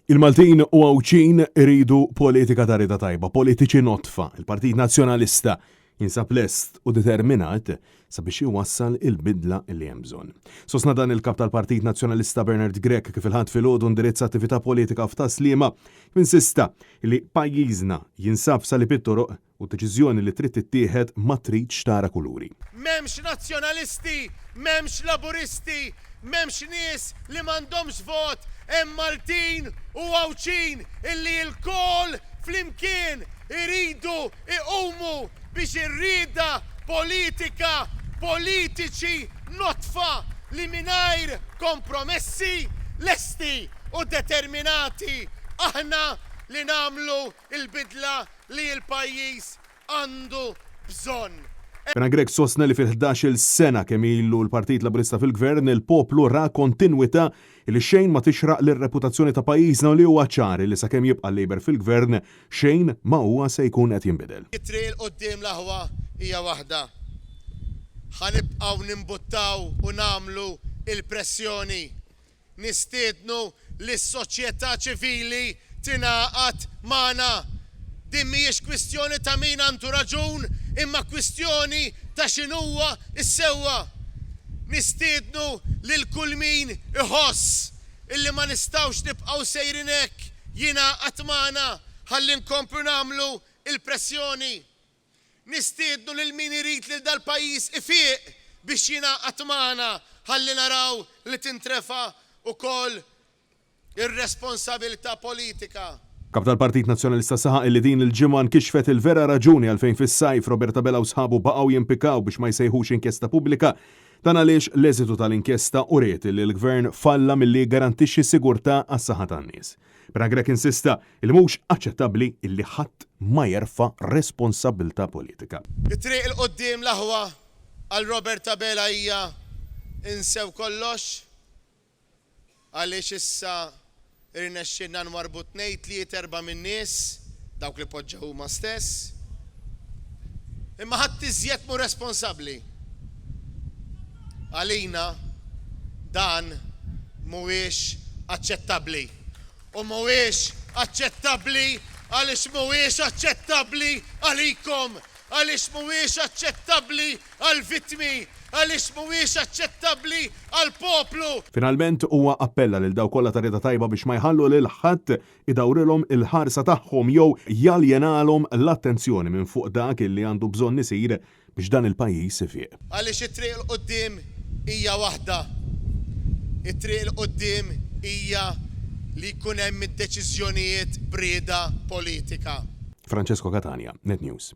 Il-Maltin u Għawċin iridu politika ta' rida tajba, politiċi notfa. Il-Partit Nazzjonalista jinsab lest u determinat sabiex iwassal il-bidla li hemm bżonn. Sosna dan il-kap tal-Partit Nazzjonalista Bernard Grech kif il-ħadd filgħodu indirizz attività politika f'Taslima insista li pajjiżna jinsab salib it-toroq u deċiżjoni li trid tittieħed ma tridx tara kuluri. M'hemmx nazzjonalisti, m'hemmx laburisti, m'hemmx nies li m'għandhomx vot, hemm Maltin u Għawċin illi l-kol flimkien iridu iqumu biex irrida politika politiċi notfa li mingħajr kompromessi lesti u determinati aħna li nagħmlu il-bidla li l-pajjiż għandu bżonn. Bernard Grech sostna li fil-11 sena kemm ilu l-Partit Laburista fil-Gvern il-poplu ra kontinwità li xejn ma tixraq lir-reputazzjoni ta' pajjiżna li huwa ċari li sakemm jibqa' Labor fil-Gvern xejn ma huwa se jkun qed jinbidel. It-triq qudiem l-aħwa hija waħda. Ħanibqgħu nimbuttaw u nagħmlu il-pressjoni. Nistiednu lis-soċjetà ċivili tingħaqad magħna. Din mhijiex kwistjoni ta' min għandu raġun, imma kwistjoni ta' x'inhuwa s-sewwa. Nistiednu lil kull min iħoss illi ma nistgħux nibqgħu sejrin hekk jingħaqad magħna ħalli nkomplu nagħmlu il-pressjoni. Nistiednu lil min irid lil dal-pajjiż ifieq biex jingħaqad magħna ħalli naraw li tintrefa' ukoll ir-responsabilità politika. Kap tal-Partit Nazzjonalista saħaq li din il-ġimgħa nkixfet il-vera raġuni għalfejn fis-sajf Roberta Bella u sħabu baqgħu jimpikaw biex ma jsejħux inkjesta pubblika dan għaliex l-eżitu tal-inkjesta uriet li l-Gvern falla milli garantixxi sigurtà għas-saħħa tan-nies. Bernard Grech insista li mhux aċċettabbli illi ħadd ma jerfa' responsabbiltà politika. It-triq il-qudiem l-aħwa għal Roberta Bella hija insew kollox għaliex issa irnexxinna nwarbu 2-3-4 min-nies dawk li poġġew huma stess. Imma ħadd iżjed mhu responsabbli. Għalina dan mhuwiex aċċettabbli. U mhuwiex aċċettabbli għaliex mhuwiex aċċettabbli għalikom, għaliex mhuwiex aċċettabbli għall-vittmi, għaliex mhuwiex aċċettabbli għall-poplu. Finalment huwa appella lil dawk kollha ta' rieda tajba biex ma jħallu lil ħadd idawrilhom il-ħarsa tagħhom jew jaljenalhom l-attenzjoni minn fuq dak illi għandu bżonn isir biex dan il-pajjiż ifieq. Għaliex it-triq il-qudiem hija waħda. It-triq il-qudiem hija li jkun hemm id-deċiżjonijiet brieda politika. Francesco Catania, Net News.